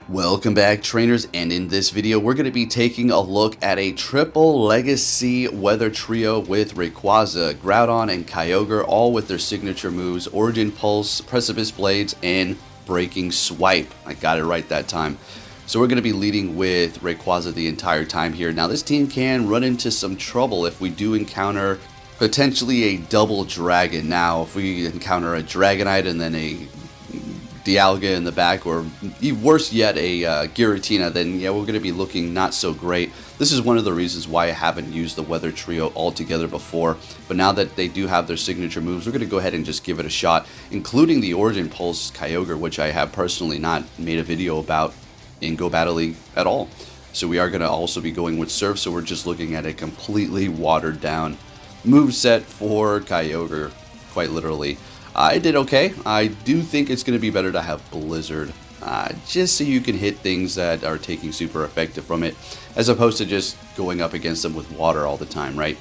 Welcome back, trainers, and in this video we're going to be taking a look at a triple legacy weather trio with Rayquaza, Groudon, and Kyogre, all with their signature moves: Origin Pulse, Precipice Blades, and Breaking Swipe. I got it right that time. So we're going to be leading with Rayquaza the entire time here. Now this team can run into some trouble if we do encounter potentially a double dragon. Now if we encounter a Dragonite and then a Dialga in the back, or worse yet, a Giratina, then yeah, we're going to be looking not so great. This is one of the reasons why I haven't used the Weather Trio altogether before, but now that they do have their signature moves, we're going to go ahead and just give it a shot, including the Origin Pulse Kyogre, which I have personally not made a video about in Go Battle League at all. So we are going to also be going with Surf, so we're just looking at a completely watered down moveset for Kyogre, quite literally. I did okay. I do think it's going to be better to have Blizzard, just so you can hit things that are taking super effective from it, as opposed to just going up against them with water all the time, right?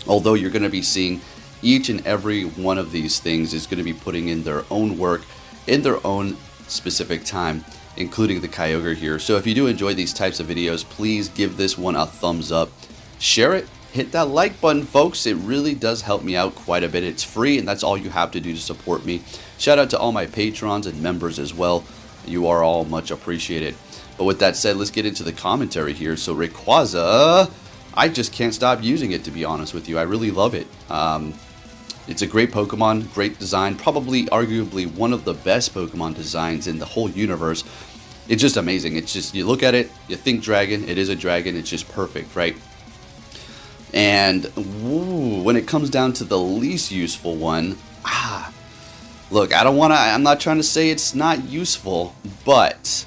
Although you're going to be seeing each and every one of these things is going to be putting in their own work in their own specific time, including the Kyogre here. So if you do enjoy these types of videos, please give this one a thumbs up, share it, hit that like button, folks. It really does help me out quite a bit. It's free, and that's all you have to do to support me. Shout out to all my patrons and members as well. You are all much appreciated. But with that said, let's get into the commentary here. So Rayquaza, I just can't stop using it, to be honest with you. I really love it. It's a great Pokemon, great design, probably arguably one of the best Pokemon designs in the whole universe. It's just amazing. It's just, you look at it, you think dragon, it is a dragon, it's just perfect, right? And when it comes down to the least useful one, look, I'm not trying to say it's not useful, but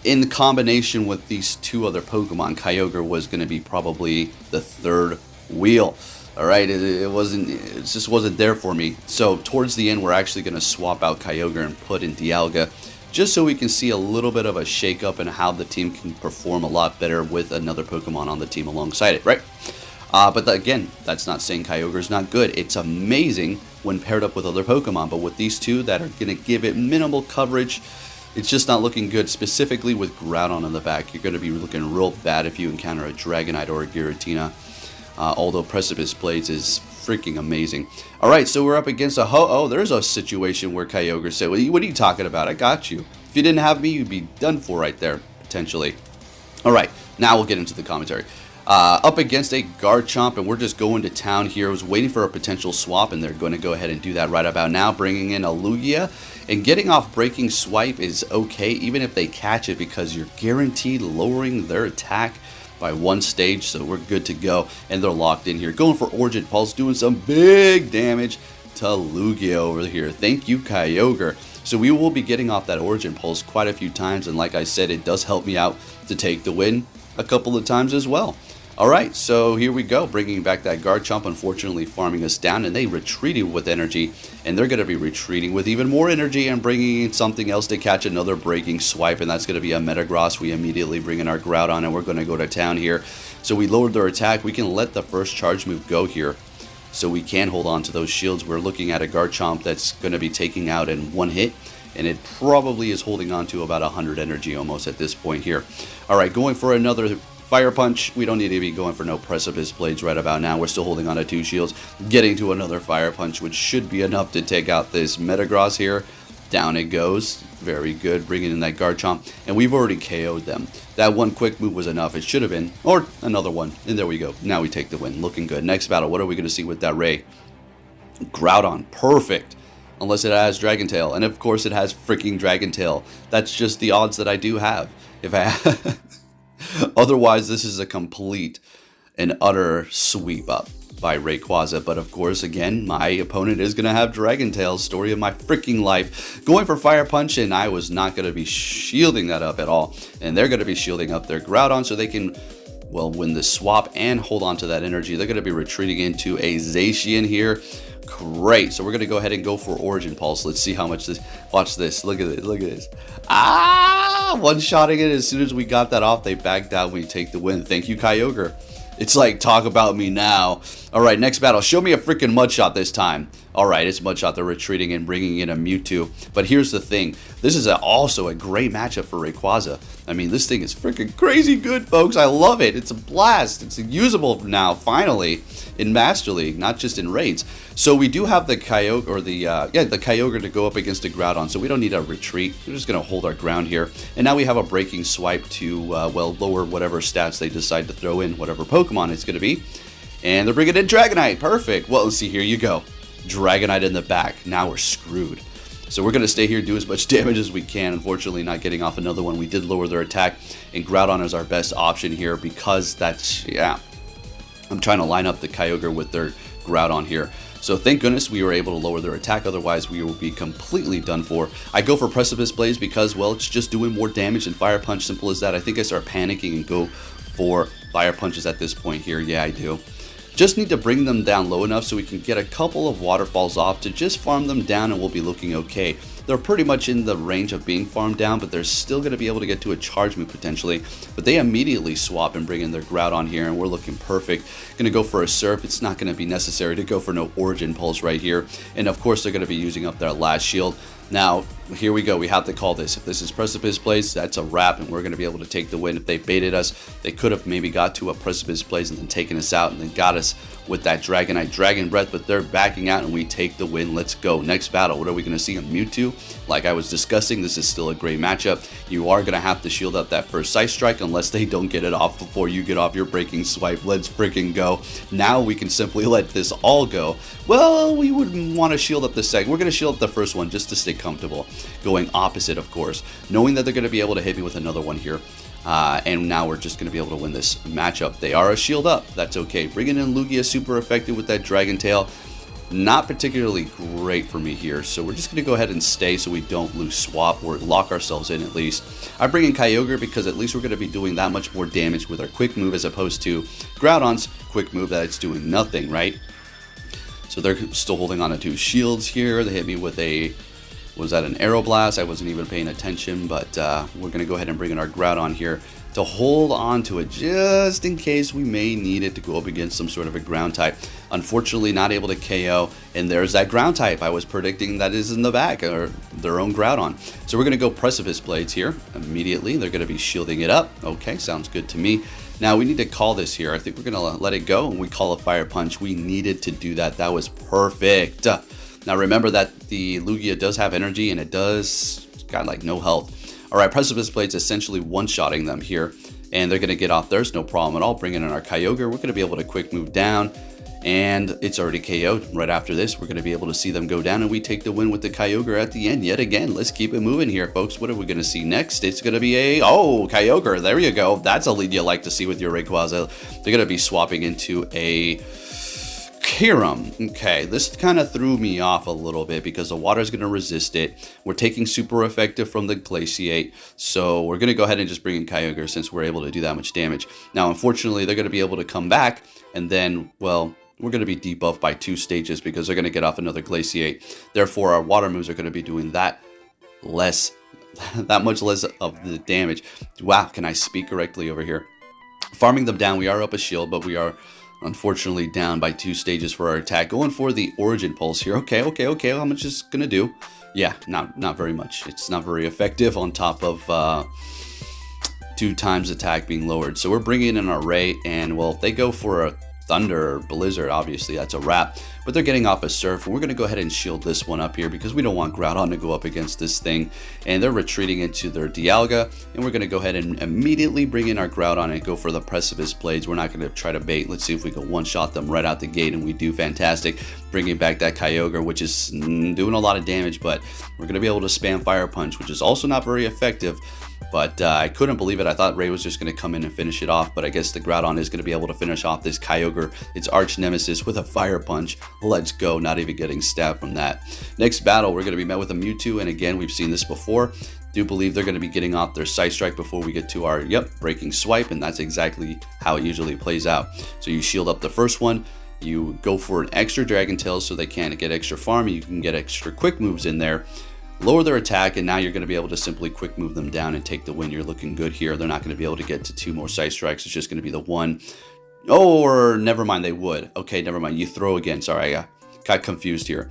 in combination with these two other Pokemon, Kyogre was going to be probably the third wheel. All right, it just wasn't there for me. So towards the end, we're actually going to swap out Kyogre and put in Dialga, just so we can see a little bit of a shake-up and how the team can perform a lot better with another Pokemon on the team alongside it, right? But again, that's not saying Kyogre's not good. It's amazing when paired up with other Pokemon, but with these two that are going to give it minimal coverage, it's just not looking good. Specifically with Groudon in the back, you're going to be looking real bad if you encounter a Dragonite or a Giratina, although Precipice Blades is freaking amazing. Alright, so we're up against there's a situation where Kyogre said, what are you talking about? I got you. If you didn't have me, you'd be done for right there, potentially. Alright, now we'll get into the commentary. Up against a Garchomp, and we're just going to town here. I was waiting for a potential swap, and they're going to go ahead and do that right about now, bringing in a Lugia. And getting off Breaking Swipe is okay, even if they catch it, because you're guaranteed lowering their attack by one stage, so we're good to go. And they're locked in here. Going for Origin Pulse, doing some big damage to Lugia over here. Thank you, Kyogre. So we will be getting off that Origin Pulse quite a few times, and like I said, it does help me out to take the win a couple of times as well. Alright, so here we go, bringing back that Garchomp, unfortunately farming us down, and they retreated with energy, and they're going to be retreating with even more energy and bringing in something else to catch another Breaking Swipe, and that's going to be a Metagross. We immediately bring in our Groudon, and we're going to go to town here. So we lowered their attack. We can let the first charge move go here, so we can hold on to those shields. We're looking at a Garchomp that's going to be taking out in one hit, and it probably is holding on to about 100 energy almost at this point here. Alright, going for another Fire Punch. We don't need to be going for no Precipice Blades right about now. We're still holding on to 2 shields. Getting to another Fire Punch, which should be enough to take out this Metagross here. Down it goes. Very good. Bringing in that Garchomp. And we've already KO'd them. That one quick move was enough. It should have been. Or another one. And there we go. Now we take the win. Looking good. Next battle. What are we going to see with that Ray? Groudon. Perfect. Unless it has Dragon Tail. And of course it has freaking Dragon Tail. That's just the odds that I do have. If I otherwise, this is a complete and utter sweep up by Rayquaza. But of course, again, my opponent is going to have Dragon Tail. Story of my freaking life. Going for Fire Punch, and I was not going to be shielding that up at all. And they're going to be shielding up their Groudon so they can, well, win the swap and hold on to that energy. They're going to be retreating into a Zacian here. Great. So we're going to go ahead and go for Origin Pulse. Let's see how much this... Watch this. Look at this. Look at this. One-shotting it. As soon as we got that off, they backed out. We take the win. Thank you, Kyogre. It's like, talk about me now. All right, next battle. Show me a freaking Mudshot this time. All right, it's Mudshot. They're retreating and bringing in a Mewtwo. But here's the thing. This is also a great matchup for Rayquaza. I mean, this thing is freaking crazy good, folks. I love it. It's a blast. It's usable now, finally, in Master League, not just in raids. So we do have the Kyogre, or the Kyogre to go up against a Groudon, so we don't need a retreat. We're just going to hold our ground here. And now we have a Breaking Swipe to, well, lower whatever stats they decide to throw in, whatever Pokemon it's going to be. And they're bringing in Dragonite. Perfect. Well, let's see. Here you go. Dragonite in the back. Now we're screwed. So we're going to stay here, do as much damage as we can. Unfortunately, not getting off another one. We did lower their attack, and Groudon is our best option here because that's, yeah. I'm trying to line up the Kyogre with their Groudon here. So thank goodness we were able to lower their attack, otherwise we would be completely done for. I go for Precipice Blaze because, well, it's just doing more damage than Fire Punch, simple as that. I think I start panicking and go for Fire Punches at this point here. Yeah, I do. Just need to bring them down low enough so we can get a couple of waterfalls off to just farm them down, and we'll be looking okay. They're pretty much in the range of being farmed down, but they're still going to be able to get to a charge move potentially. But they immediately swap and bring in their Groudon here, and we're looking perfect. Going to go for a Surf. It's not going to be necessary to go for no Origin Pulse right here. And of course, they're going to be using up their last shield. Now, here we go. We have to call this. If this is Precipice Blaze, that's a wrap, and we're going to be able to take the win. If they baited us, they could have maybe got to a Precipice Blaze and then taken us out and then got us with that Dragonite Dragon Breath, but they're backing out and we take the win. Let's go. Next battle. What are we going to see? A Mewtwo. Like I was discussing, this is still a great matchup. You are going to have to shield up that first Side Strike unless they don't get it off before you get off your Breaking Swipe. Let's freaking go. Now we can simply let this all go. Well, we would want to shield up the second. We're going to shield up the first one just to stay comfortable. Going opposite, of course, knowing that they're going to be able to hit me with another one here. And now we're just going to be able to win this matchup. They are a shield up. That's okay. Bringing in Lugia, super effective with that Dragon Tail. Not particularly great for me here. So we're just going to go ahead and stay so we don't lose swap or lock ourselves in at least. I bring in Kyogre because at least we're going to be doing that much more damage with our quick move as opposed to Groudon's quick move that it's doing nothing, right? So they're still holding on to two shields here. They hit me with a... Was that an Aeroblast? I wasn't even paying attention, but we're going to go ahead and bring in our Groudon here to hold on to it just in case we may need it to go up against some sort of a ground type. Unfortunately, not able to KO, and there's that ground type I was predicting that is in the back, or their own Groudon. So we're going to go Precipice Blades here immediately. They're going to be shielding it up. Okay, sounds good to me. Now we need to call this here. I think we're going to let it go, and we call a Fire Punch. We needed to do that. That was perfect. Now remember that the Lugia does have energy, and it does got like no health. Alright, Precipice Blade's essentially one-shotting them here, and they're going to get off theirs, no problem at all. Bringing in our Kyogre, we're going to be able to quick move down, and it's already KO'd. Right after this, we're going to be able to see them go down, and we take the win with the Kyogre at the end yet again. Let's keep it moving here, folks. What are we going to see next? It's going to be a... Oh, Kyogre, there you go. That's a lead you like to see with your Rayquaza. They're going to be swapping into a... Kyurem. Okay, this kind of threw me off a little bit because the water is going to resist it. We're taking super effective from the Glaciate, so we're going to go ahead and just bring in Kyogre since we're able to do that much damage. Now, unfortunately, they're going to be able to come back, and then, well, we're going to be debuffed by 2 stages because they're going to get off another Glaciate. Therefore, our water moves are going to be doing that much less of the damage. Wow, can I speak correctly over here? Farming them down, we are up a shield, but we are unfortunately down by 2 stages for our attack. Going for the Origin Pulse here. Okay, how much is it gonna do? Yeah, not very much. It's not very effective on top of 2 times attack being lowered. So we're bringing in our Ray, and well, if they go for a Thunder or Blizzard, obviously that's a wrap. But they're getting off a Surf, and we're going to go ahead and shield this one up here because we don't want Groudon to go up against this thing. And they're retreating into their Dialga, and we're going to go ahead and immediately bring in our Groudon and go for the Precipice Blades. We're not going to try to bait. Let's see if we can one-shot them right out the gate, and we do fantastic. Bringing back that Kyogre, which is doing a lot of damage, but we're going to be able to spam Fire Punch, which is also not very effective. But I couldn't believe it. I thought Ray was just going to come in and finish it off, but I guess the Groudon is going to be able to finish off this Kyogre, its arch nemesis, with a Fire Punch. Let's go, not even getting stabbed from that. Next battle, we're going to be met with a Mewtwo, and again, we've seen this before. Do believe they're going to be getting off their Side Strike before we get to our, Breaking Swipe, and that's exactly how it usually plays out. So you shield up the first one, you go for an extra Dragon Tail so they can't get extra farm, you can get extra quick moves in there. Lower their attack, and now you're going to be able to simply quick move them down and take the win. You're looking good here. They're not going to be able to get to 2 more Side Strikes. It's just going to be the one. Oh, or never mind, they would. Okay, never mind. You throw again. Sorry, I got confused here.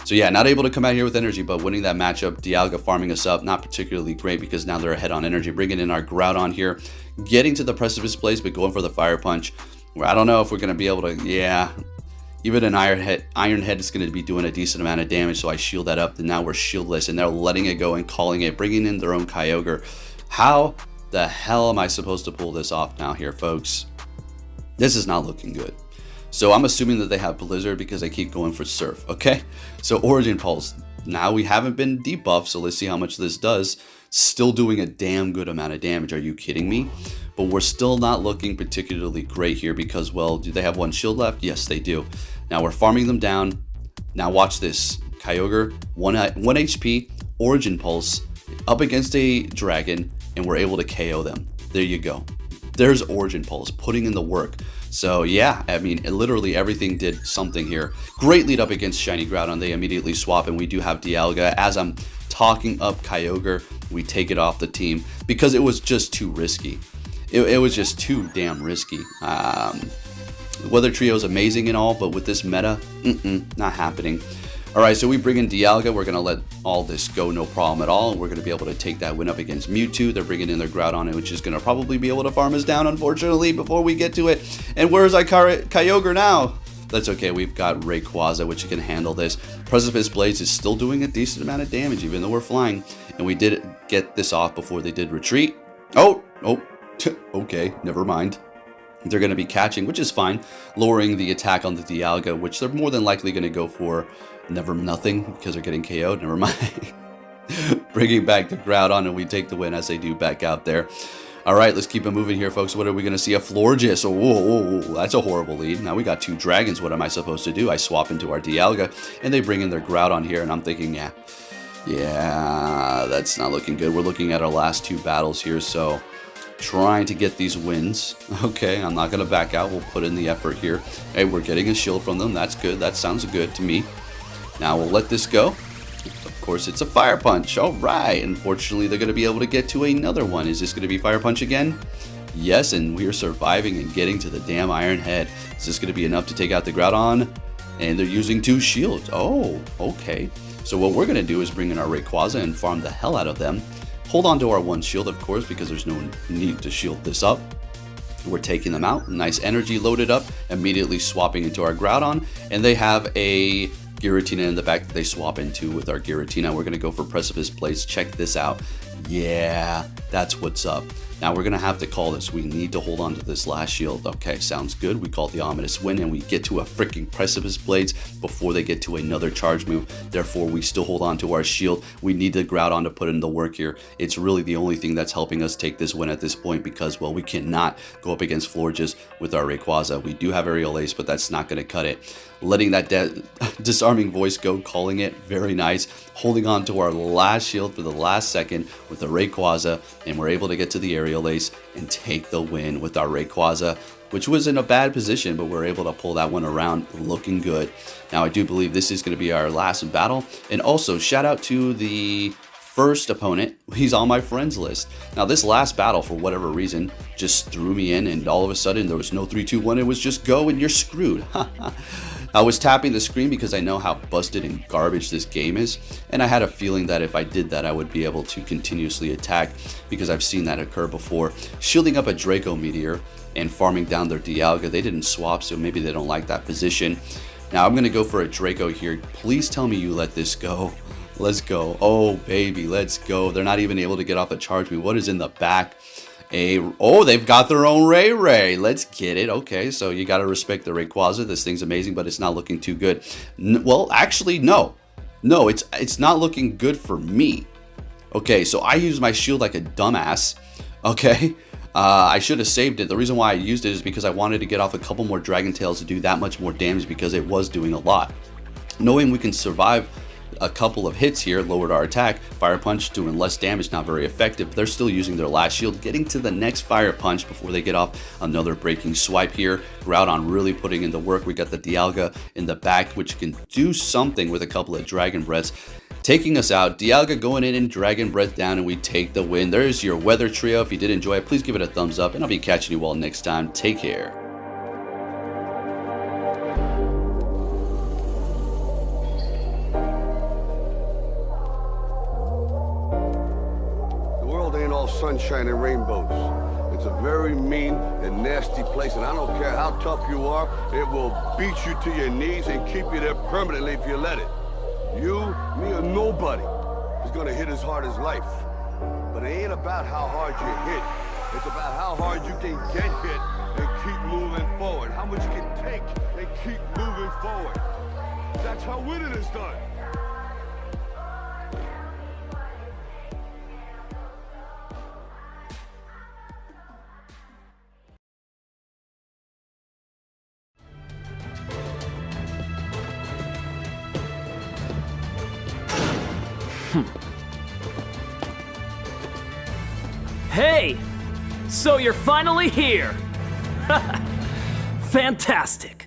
So yeah, not able to come out here with energy, but winning that matchup. Dialga farming us up, not particularly great because now they're ahead on energy. Bringing in our Groudon here, getting to the precipice place, but going for the Fire Punch. Where I don't know if we're going to be able to, yeah. Even an Iron Head is going to be doing a decent amount of damage, so I shield that up, and now we're shieldless, and they're letting it go and calling it, bringing in their own Kyogre. How the hell am I supposed to pull this off now here, folks? This is not looking good. So I'm assuming that they have Blizzard because they keep going for Surf, okay? So Origin Pulse. Now we haven't been debuffed, so let's see how much this does. Still doing a damn good amount of damage. Are you kidding me? But we're still not looking particularly great here because, well, do they have one shield left? Yes, they do. Now we're farming them down. Now watch this. Kyogre, 1 HP, Origin Pulse, up against a dragon, and we're able to KO them. There you go. There's Origin Pulse, putting in the work. So yeah, I mean, literally everything did something here. Great lead up against Shiny Groudon. They immediately swap, and we do have Dialga. As I'm talking up Kyogre, we take it off the team because it was just too risky. It was just too damn risky. Weather Trio is amazing and all, but with this meta, not happening. Alright, so we bring in Dialga. We're going to let all this go, no problem at all. We're going to be able to take that win up against Mewtwo. They're bringing in their Groudon, which is going to probably be able to farm us down, unfortunately, before we get to it. And where's our Kyogre now? That's okay, we've got Rayquaza, which can handle this. Precipice Blades is still doing a decent amount of damage, even though we're flying. And we did get this off before they did retreat. Oh, okay, never mind. They're going to be catching, which is fine, lowering the attack on the Dialga, which they're more than likely going to go for nothing because they're getting KO'd. Never mind. Bringing back the Groudon, and we take the win as they do back out there. All right, let's keep it moving here, folks. What are we going to see? A Florges. Oh, that's a horrible lead. Now we got 2 dragons. What am I supposed to do? I swap into our Dialga, and they bring in their Groudon here, and I'm thinking, yeah, that's not looking good. We're looking at our last 2 battles here, so trying to get these wins. Okay, I'm not going to back out. We'll put in the effort here. Hey, we're getting a shield from them. That's good. That sounds good to me. Now we'll let this go. Of course, it's a Fire Punch. All right. Unfortunately, they're going to be able to get to another one. Is this going to be Fire Punch again? Yes, and we are surviving and getting to the damn Iron Head. Is this going to be enough to take out the Groudon? And they're using 2 shields. Oh, okay. So what we're going to do is bring in our Rayquaza and farm the hell out of them. Hold on to our 1 shield, of course, because there's no need to shield this up. We're taking them out. Nice energy loaded up. Immediately swapping into our Groudon. And they have a Giratina in the back that they swap into with our Giratina. We're going to go for Precipice Blades. Check this out. Yeah, that's what's up. Now we're going to have to call this. We need to hold on to this last shield. Okay, sounds good. We call the ominous win, and we get to a freaking Precipice Blades before they get to another charge move. Therefore, we still hold on to our shield. We need the Groudon to put in the work here. It's really the only thing that's helping us take this win at this point because, well, we cannot go up against Florges with our Rayquaza. We do have Aerial Ace, but that's not going to cut it. Letting that disarming voice go, calling it, very nice. Holding on to our last shield for the last second with the Rayquaza, and we're able to get to the Aerial Ace and take the win with our Rayquaza, which was in a bad position, but we're able to pull that one around looking good. Now, I do believe this is going to be our last battle. And also, shout out to the first opponent. He's on my friends list. Now, this last battle, for whatever reason, just threw me in, and all of a sudden, there was no 3, 2, 1. It was just go, and you're screwed. I was tapping the screen because I know how busted and garbage this game is, and I had a feeling that if I did that, I would be able to continuously attack because I've seen that occur before. Shielding up a Draco Meteor and farming down their Dialga. They didn't swap, so maybe they don't like that position. Now I'm going to go for a Draco here. Please tell me you let this go. Let's go. Oh, baby, let's go. They're not even able to get off the charge move. What is in the back? Oh, they've got their own Ray. Let's get it. Okay, so you got to respect the Rayquaza. This thing's amazing, but it's not looking too good. Well, actually, no. No, it's not looking good for me. Okay, so I used my shield like a dumbass. Okay, I should have saved it. The reason why I used it is because I wanted to get off a couple more Dragon Tails to do that much more damage because it was doing a lot. Knowing we can survive a couple of hits here, lowered our attack. Fire Punch doing less damage, not very effective. They're still using their last shield, getting to the next Fire Punch before they get off another breaking swipe here. Groudon really putting in the work. We got the Dialga in the back, which can do something with a couple of Dragon Breaths, taking us out. Dialga going in and Dragon Breath down, and we take the win. There's your Weather Trio. If you did enjoy it, please give it a thumbs up, and I'll be catching you all next time. Take care. sunshine and rainbows. It's a very mean and nasty place, and I don't care how tough you are, it will beat you to your knees and keep you there permanently if you let it. You, me, or nobody is gonna hit as hard as life. But it ain't about how hard you hit. It's about how hard you can get hit and keep moving forward. How much you can take and keep moving forward. That's how winning is done. Hey! So you're finally here! Fantastic!